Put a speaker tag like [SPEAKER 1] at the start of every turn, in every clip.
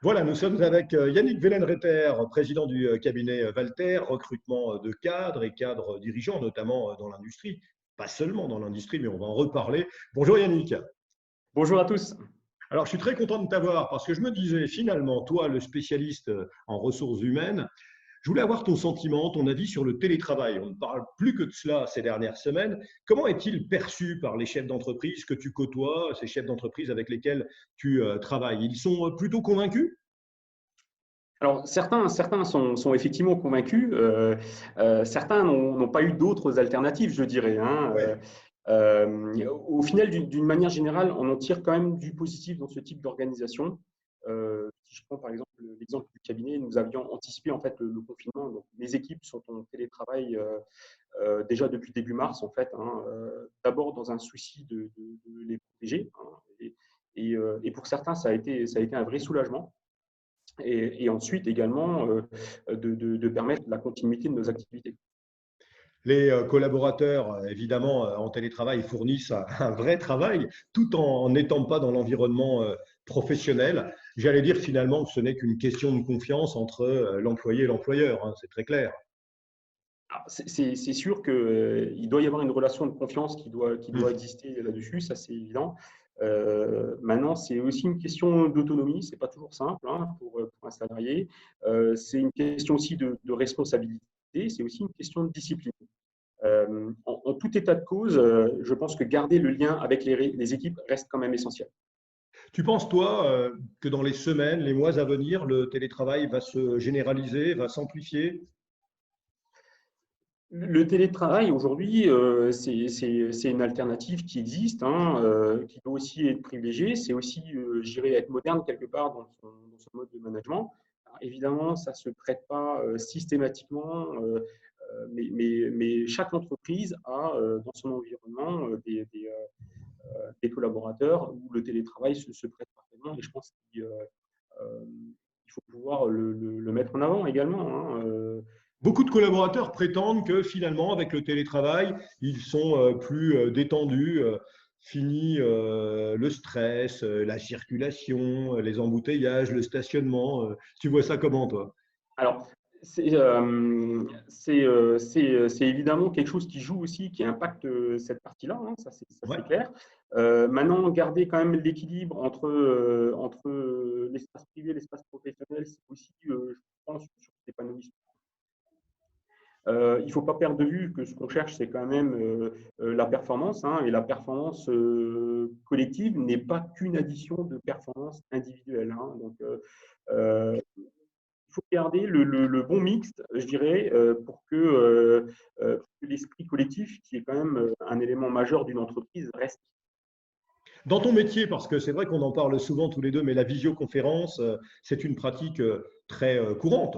[SPEAKER 1] Voilà, nous sommes avec Yannick Wellenreiter, président du cabinet Valter, recrutement de cadres et cadres dirigeants, notamment dans l'industrie. Pas seulement dans l'industrie, mais on va en reparler. Bonjour Yannick.
[SPEAKER 2] Bonjour à tous.
[SPEAKER 1] Alors, je suis très content de t'avoir parce que je me disais, finalement, toi, le spécialiste en ressources humaines, je voulais avoir ton sentiment, ton avis sur le télétravail. On ne parle plus que de cela ces dernières semaines. Comment est-il perçu par les chefs d'entreprise que tu côtoies, ces chefs d'entreprise avec lesquels tu travailles? Ils sont plutôt convaincus?
[SPEAKER 2] Alors, certains sont effectivement convaincus. Certains n'ont pas eu d'autres alternatives, je dirais, hein.
[SPEAKER 1] Ouais.
[SPEAKER 2] Au final, d'une manière générale, on en tire quand même du positif dans ce type d'organisation. Si je prends par exemple l'exemple du cabinet, nous avions anticipé en fait le confinement. Donc, les équipes sont en télétravail déjà depuis début mars, en fait, hein, d'abord dans un souci de les protéger, hein, et pour certains, ça a été un vrai soulagement. Et ensuite également de permettre la continuité de nos activités.
[SPEAKER 1] Les collaborateurs, évidemment, en télétravail, fournissent un vrai travail tout en n'étant pas dans l'environnement professionnel. J'allais dire finalement que ce n'est qu'une question de confiance entre l'employé et l'employeur, hein, c'est très clair.
[SPEAKER 2] C'est sûr qu'il doit y avoir une relation de confiance qui doit
[SPEAKER 1] Hmm.
[SPEAKER 2] exister là-dessus, ça c'est évident. Maintenant, c'est aussi une question d'autonomie, c'est pas toujours simple, hein, pour un salarié. C'est une question aussi de responsabilité, c'est aussi une question de discipline. En tout état de cause, je pense que garder le lien avec les équipes reste quand même essentiel.
[SPEAKER 1] Tu penses, toi, que dans les semaines, les mois à venir, le télétravail va se généraliser, va s'amplifier?
[SPEAKER 2] Le télétravail, aujourd'hui, c'est une alternative qui existe, hein, qui doit aussi être privilégiée. C'est aussi, je dirais, être moderne quelque part dans son mode de management. Alors, évidemment, ça ne se prête pas systématiquement, mais chaque entreprise a dans son environnement des collaborateurs où le télétravail se prête parfaitement. Et je pense qu'il faut pouvoir le mettre en avant également, hein.
[SPEAKER 1] Beaucoup de collaborateurs prétendent que finalement, avec le télétravail, ils sont plus détendus, fini le stress, la circulation, les embouteillages, le stationnement. Tu vois ça comment, toi?
[SPEAKER 2] Alors, c'est évidemment quelque chose qui joue aussi, qui impacte cette partie-là, hein, ça
[SPEAKER 1] Ouais.
[SPEAKER 2] c'est clair. Maintenant, garder quand même l'équilibre entre l'espace privé et l'espace professionnel, c'est aussi, je pense, sur l'épanouissement. Il ne faut pas perdre de vue que ce qu'on cherche, c'est quand même la performance, hein, et la performance collective n'est pas qu'une addition de performances individuelles, hein. Donc, il faut garder le bon mixte, je dirais, pour que l'esprit collectif, qui est quand même un élément majeur d'une entreprise, reste.
[SPEAKER 1] Dans ton métier, parce que c'est vrai qu'on en parle souvent tous les deux, mais la visioconférence, c'est une pratique très courante.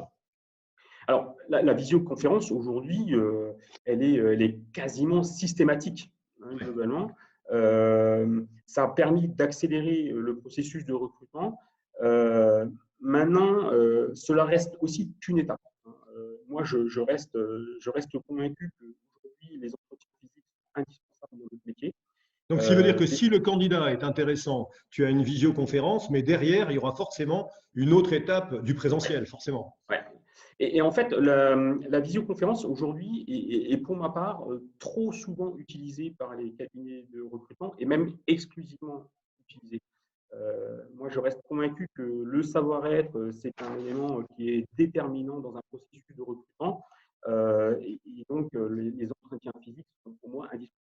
[SPEAKER 2] Alors, la visioconférence, aujourd'hui, elle est quasiment systématique, hein,
[SPEAKER 1] Ouais.
[SPEAKER 2] globalement. Ça a permis d'accélérer le processus de recrutement. Maintenant, cela reste aussi qu'une étape, hein. Moi, je reste convaincu qu'aujourd'hui, les entretiens physiques sont indispensables dans notre métier.
[SPEAKER 1] Donc, ce qui veut dire
[SPEAKER 2] Euh,
[SPEAKER 1] que si le candidat est intéressant, tu as une visioconférence, mais derrière, il y aura forcément une autre étape du présentiel, forcément.
[SPEAKER 2] Ouais. En fait, la visioconférence aujourd'hui est pour ma part trop souvent utilisée par les cabinets de recrutement et même exclusivement utilisée. Moi, je reste convaincu que le savoir-être, c'est un élément qui est déterminant dans un processus de recrutement. Et donc, les entretiens physiques sont pour moi indispensables.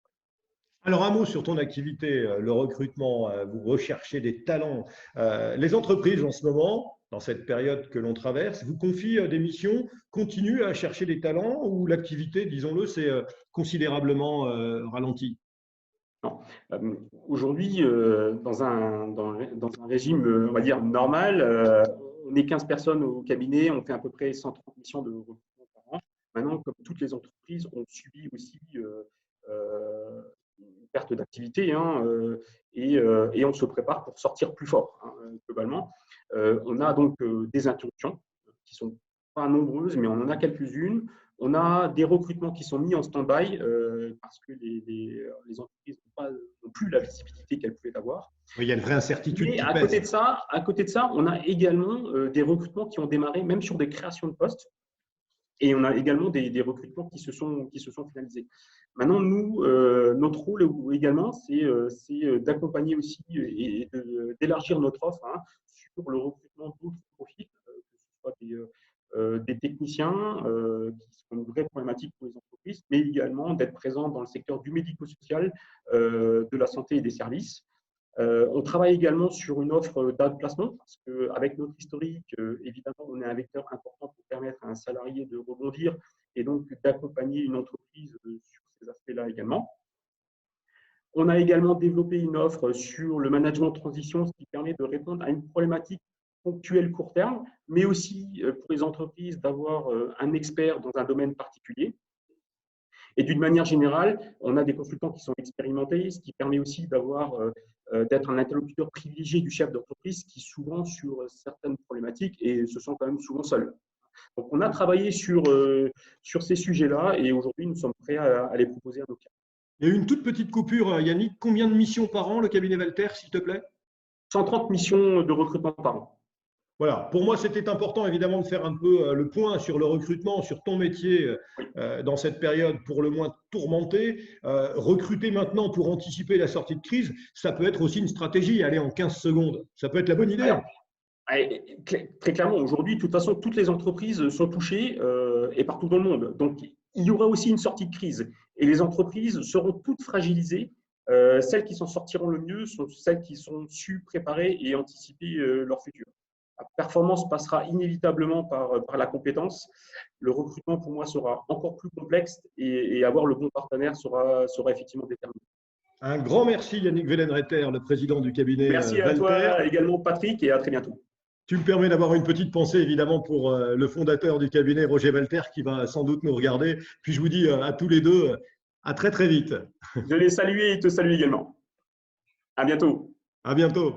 [SPEAKER 1] Alors, un mot sur ton activité, le recrutement. Vous recherchez des talents. Les entreprises, en ce moment, dans cette période que l'on traverse, vous confient des missions, continuent à chercher des talents ou l'activité, disons-le, s'est considérablement ralentie?
[SPEAKER 2] Non. Aujourd'hui, dans un régime, on va dire, normal, on est 15 personnes au cabinet, on fait à peu près 130 missions de recrutement par an. Maintenant, comme toutes les entreprises, on subit aussi une perte d'activité, hein, et on se prépare pour sortir plus fort, hein, globalement. On a donc des interruptions qui sont pas nombreuses, mais on en a quelques-unes. On a des recrutements qui sont mis en stand-by parce que les entreprises n'ont plus la visibilité qu'elles pouvaient avoir.
[SPEAKER 1] Oui, il y a une vraie incertitude
[SPEAKER 2] Mais
[SPEAKER 1] qui
[SPEAKER 2] à
[SPEAKER 1] pèse.
[SPEAKER 2] côté de ça, on a également des recrutements qui ont démarré, même sur des créations de postes. Et on a également des recrutements qui se sont finalisés. Maintenant, nous, notre rôle également, c'est d'accompagner aussi et d'élargir notre offre sur le recrutement d'autres profils, que ce soit des techniciens qui sont une vraie problématique pour les entreprises, mais également d'être présent dans le secteur du médico-social, de la santé et des services. On travaille également sur une offre d'outplacement parce qu'avec notre historique, évidemment, on est un vecteur important pour permettre à un salarié de rebondir et donc d'accompagner une entreprise sur ces aspects-là également. On a également développé une offre sur le management de transition, ce qui permet de répondre à une problématique ponctuelle court terme, mais aussi pour les entreprises d'avoir un expert dans un domaine particulier. Et d'une manière générale, on a des consultants qui sont expérimentés, ce qui permet aussi d'être un interlocuteur privilégié du chef d'entreprise qui souvent sur certaines problématiques et se sent quand même souvent seul. Donc on a travaillé sur ces sujets-là et aujourd'hui nous sommes prêts à les proposer à nos clients.
[SPEAKER 1] Il y a eu une toute petite coupure, Yannick. Combien de missions par an, le cabinet Walter, s'il te plaît?
[SPEAKER 2] 130 missions de recrutement par an.
[SPEAKER 1] Voilà, pour moi, c'était important évidemment de faire un peu le point sur le recrutement, sur ton métier dans cette période pour le moins tourmentée. Recruter maintenant pour anticiper la sortie de crise, ça peut être aussi une stratégie. Aller en 15 secondes, ça peut être la bonne idée.
[SPEAKER 2] Alors, très clairement, aujourd'hui, de toute façon, toutes les entreprises sont touchées et partout dans le monde. Donc, il y aura aussi une sortie de crise et les entreprises seront toutes fragilisées. Celles qui s'en sortiront le mieux sont celles qui sont su préparer et anticiper leur futur. La performance passera inévitablement par la compétence. Le recrutement, pour moi, sera encore plus complexe et avoir le bon partenaire sera effectivement déterminant.
[SPEAKER 1] Un grand merci Yannick Wellenreiter, le président du cabinet
[SPEAKER 2] Merci à
[SPEAKER 1] Walter.
[SPEAKER 2] toi également, Patrick, et à très bientôt.
[SPEAKER 1] Tu me permets d'avoir une petite pensée évidemment pour le fondateur du cabinet, Roger Walter, qui va sans doute nous regarder. Puis je vous dis à tous les deux, à très très vite.
[SPEAKER 2] Je les salue et te salue également. À bientôt.
[SPEAKER 1] À bientôt.